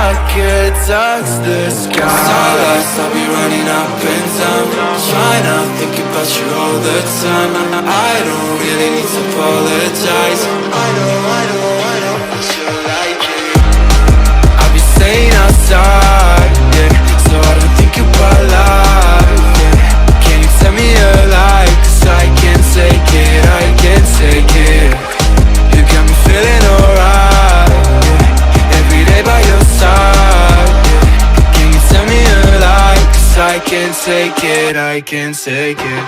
I could touch the sky. Starlights, I'll be running up and down, trying to think about you all the time. I don't really need to apologize. I know that you like it. I'll be staying outside, yeah, so I don't think about life, yeah. Can you tell me a lie? 'Cause I can't take it, I can't take it. You got me feeling alright, yeah. Every day by your side, yeah. Can you tell me a lie? 'Cause I can't take it, I can't take it.